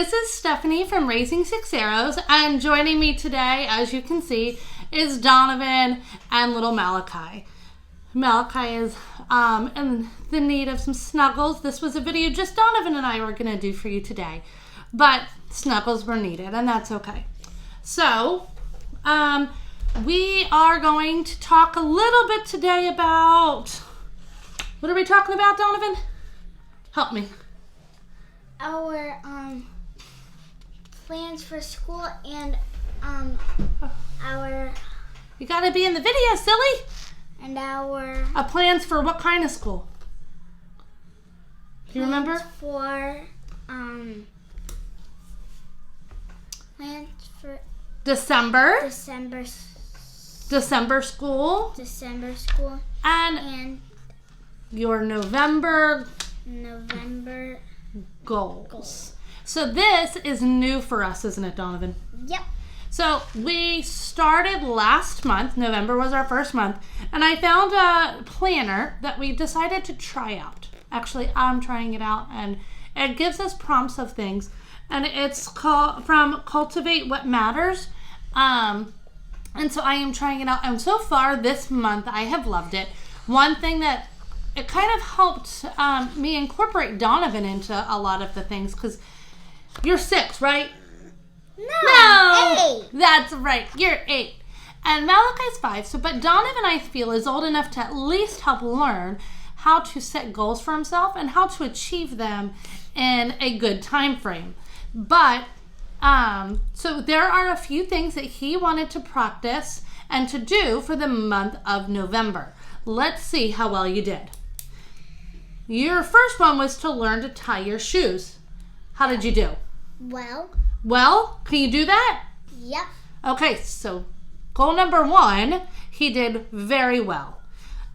this is Stephanie from Raising Six Arrows, and joining me today, as you can see, is Donovan and little Malachi. Malachi is in the need of some snuggles. This was a video just Donovan and I were going to do for you today, but snuggles were needed, and that's okay. So, we are going to talk a little bit today about, what are we talking about, Donovan? Help me. Our plans for school and our... You gotta be in the video, silly. And our... plans for what kind of school? Do you remember? Plans for... December school. December school. And your November goals. So this is new for us, isn't it, Donovan? Yep. So we started last month. November was our first month. And I found a planner that we decided to try out. Actually, I'm trying it out. And it gives us prompts of things. And it's called from Cultivate What Matters. And so I am trying it out. And so far this month, I have loved it. One thing that it kind of helped me incorporate Donovan into a lot of the things, because you're 6, right? No! 8. That's right. You're 8. And Malachi's 5. So, but Donovan, I feel, is old enough to at least help learn how to set goals for himself and how to achieve them in a good time frame. But, so there are a few things that he wanted to practice and to do for the month of November. Let's see how well you did. Your first one was to learn to tie your shoes. How did you do? Well, can you do that? Yep. Okay, so goal number 1, he did very well.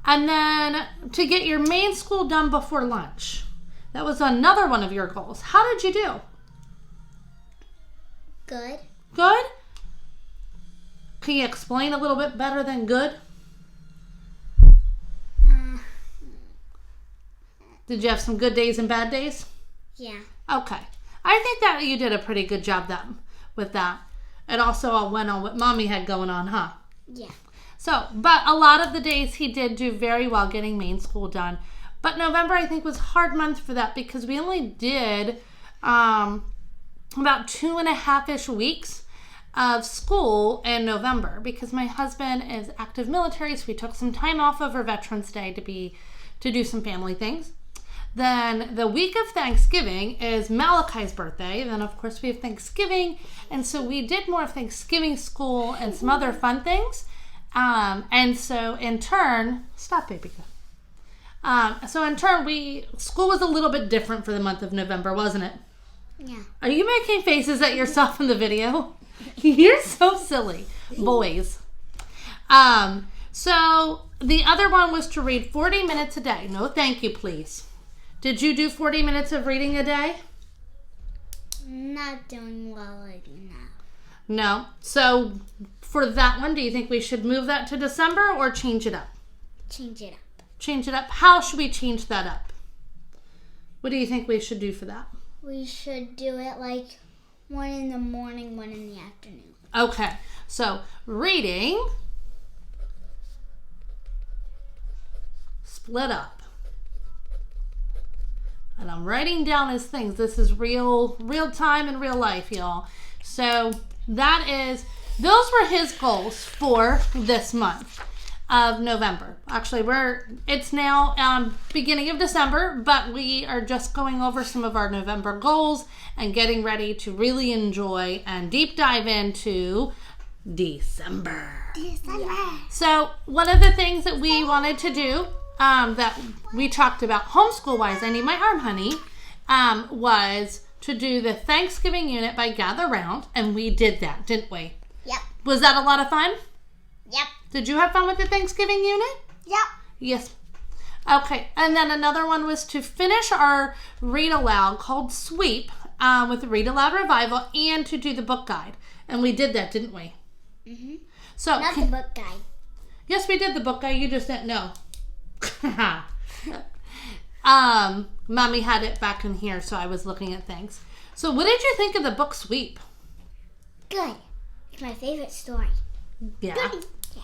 And then to get your main school done before lunch. That was another one of your goals. How did you do? Good. Good? Can you explain a little bit better than good? Did you have some good days and bad days? Yeah. Okay. I think that you did a pretty good job with that. It also all went on what Mommy had going on, huh? Yeah. So, but a lot of the days he did do very well getting main school done. But November, I think, was a hard month for that because we only did about 2.5-ish weeks of school in November because my husband is active military, so we took some time off over Veterans Day to do some family things. Then the week of Thanksgiving is Malachi's birthday. Then, of course, we have Thanksgiving. And so we did more of Thanksgiving school and some other fun things. And so in turn, stop, baby. So in turn, school was a little bit different for the month of November, wasn't it? Yeah. Are you making faces at yourself in the video? You're so silly, boys. So the other one was to read 40 minutes a day. No, thank you, please. Did you do 40 minutes of reading a day? Not doing well right now. No. So for that one, do you think we should move that to December or change it up? Change it up. Change it up. How should we change that up? What do you think we should do for that? We should do it like 1 in the morning, 1 in the afternoon. Okay. So reading, split up. And I'm writing down his things. This is real time in real life, y'all. So those were his goals for this month of November. Actually, it's now beginning of December, but we are just going over some of our November goals and getting ready to really enjoy and deep dive into December. Yeah. So one of the things that we wanted to do that we talked about homeschool-wise, I need my arm, honey, was to do the Thanksgiving unit by Gather Round, and we did that, didn't we? Yep. Was that a lot of fun? Yep. Did you have fun with the Thanksgiving unit? Yep. Yes. Okay, and then another one was to finish our Read Aloud called Sweep with Read Aloud Revival and to do the book guide. And we did that, didn't we? Mm-hmm. So, not the book guide. Yes, we did the book guide. You just didn't know. Mommy had it back in here, so I was looking at things. So what did you think of the book sweep? Good. It's my favorite story. Yeah. Goody. Yeah.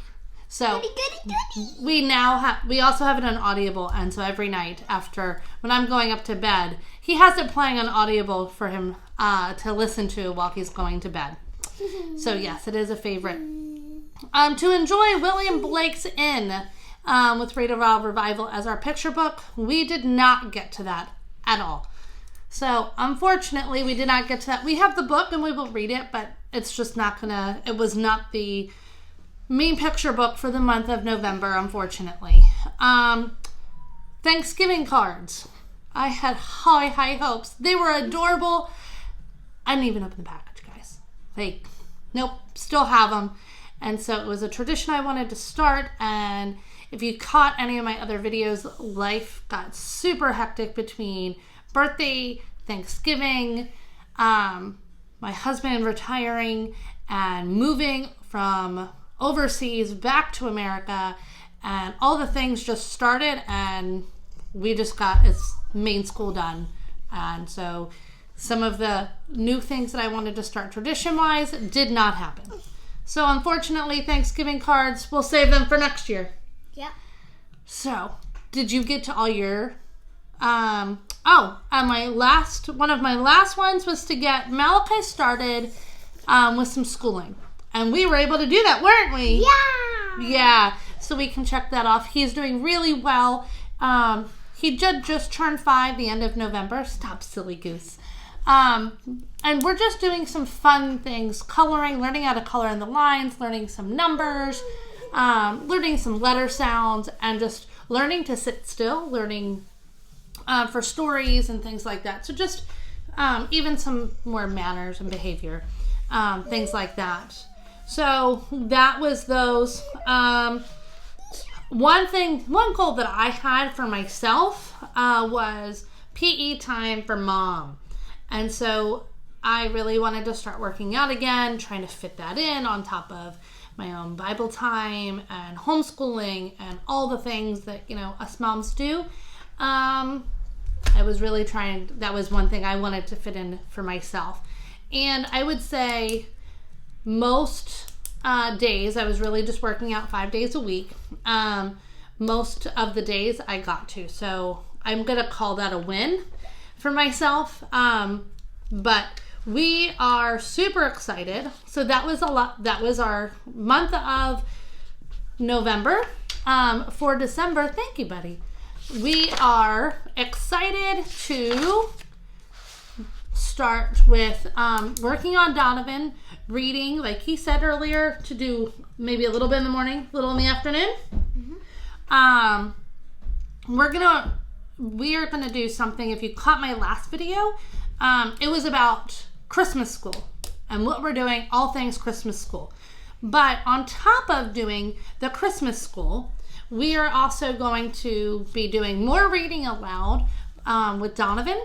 So Goody. we also have it on Audible, and so every night after when I'm going up to bed, he has it playing on Audible for him to listen to while he's going to bed. So yes, it is a favorite. To enjoy William Blake's Inn with Read Aloud Revival as our picture book, we did not get to that at all. So unfortunately, we did not get to that. We have the book and we will read it, but it's just not gonna. It was not the main picture book for the month of November, unfortunately. Thanksgiving cards. I had high hopes. They were adorable. I didn't even open the package, guys. Nope, still have them. And so it was a tradition I wanted to start. And if you caught any of my other videos, life got super hectic between birthday, Thanksgiving, my husband retiring, and moving from overseas back to America, and all the things just started, and we just got his main school done. And so some of the new things that I wanted to start tradition-wise did not happen. So unfortunately, Thanksgiving cards, we'll save them for next year. Yeah. So, did you get to all your... and one of my last ones was to get Malachi started with some schooling. And we were able to do that, weren't we? Yeah. Yeah. So we can check that off. He's doing really well. He just turned 5 the end of November. Stop, silly goose. And we're just doing some fun things, coloring, learning how to color in the lines, learning some numbers, learning some letter sounds, and just learning to sit still, learning for stories and things like that. So just even some more manners and behavior, things like that. So that was those. One goal that I had for myself was PE time for mom. And so I really wanted to start working out again, trying to fit that in on top of my own Bible time and homeschooling and all the things that, us moms do. I was really that was one thing I wanted to fit in for myself. And I would say most days, I was really just working out 5 days a week. Most of the days I got to. So I'm going to call that a win for myself. But we are super excited. So that was that was our month of November. For December, thank you, buddy. We are excited to start with working on Donovan, reading, like he said earlier, to do maybe a little bit in the morning, a little in the afternoon. Mm-hmm. We are gonna do something. If you caught my last video, it was about Christmas school and what we're doing, all things Christmas school. But on top of doing the Christmas school, we are also going to be doing more reading aloud with Donovan,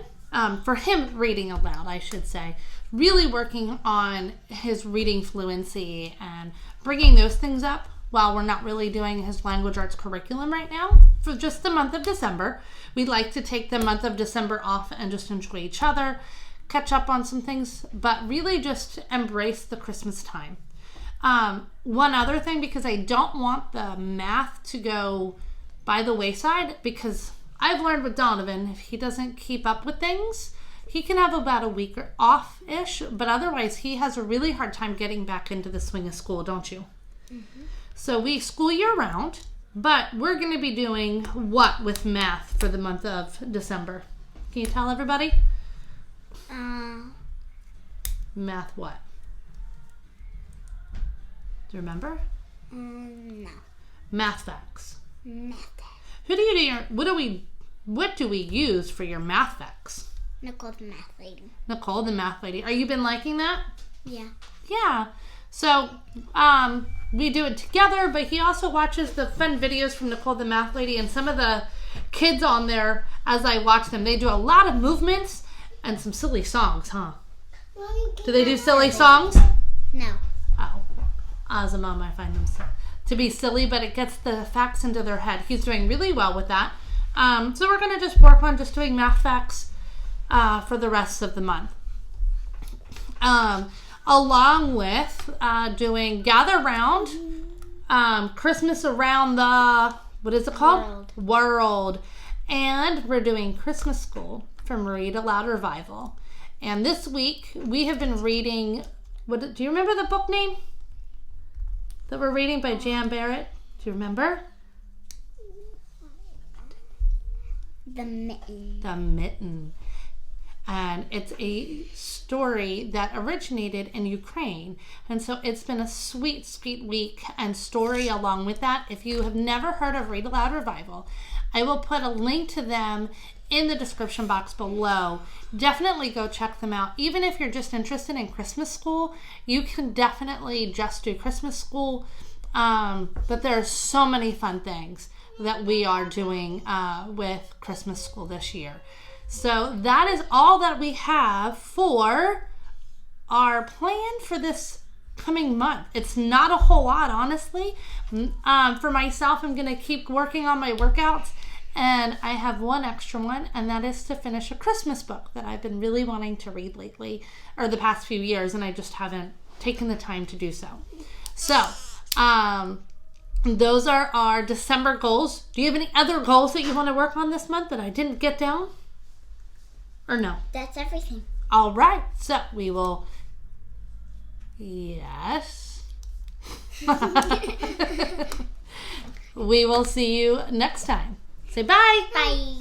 for him reading aloud, I should say. Really working on his reading fluency and bringing those things up while we're not really doing his language arts curriculum right now. For just the month of December, we'd like to take the month of December off and just enjoy each other, catch up on some things, but really just embrace the Christmas time. One other thing, because I don't want the math to go by the wayside, because I've learned with Donovan, if he doesn't keep up with things, he can have about a week off-ish, but otherwise he has a really hard time getting back into the swing of school, don't you? Mm-hmm. So we school year round, but we're going to be doing what with math for the month of December? Can you tell everybody? Math what? Do you remember? No. Math facts. Math facts. What do we use for your math facts? Nicole the math lady. Nicole the math lady. Are you been liking that? Yeah. Yeah. So, we do it together, but he also watches the fun videos from Nicole the math lady, and some of the kids on there, as I watch them, they do a lot of movements and some silly songs, huh? Do they do silly songs? No. Oh. As a mom, I find them to be silly, but it gets the facts into their head. He's doing really well with that. So we're going to just work on just doing math facts for the rest of the month. along with doing Gather Round, Christmas Around the, what is it called? World. And we're doing Christmas School from Read Aloud Revival. And this week we have been reading, do you remember the book name that we're reading by Jan Barrett? Do you remember? The Mitten. The Mitten. And it's a story that originated in Ukraine. And so it's been a sweet, sweet week and story along with that. If you have never heard of Read Aloud Revival, I will put a link to them in the description box below. Definitely go check them out. Even if you're just interested in Christmas School, you can definitely just do Christmas School. But there are so many fun things that we are doing with Christmas School this year. So that is all that we have for our plan for this coming month. It's not a whole lot, honestly. For myself, I'm going to keep working on my workouts, and I have one extra one, and that is to finish a Christmas book that I've been really wanting to read lately, or the past few years, and I just haven't taken the time to do so. So, those are our December goals. Do you have any other goals that you want to work on this month that I didn't get down? Or no? That's everything. All right. So we will. Yes. We will see you next time. Say bye. Bye.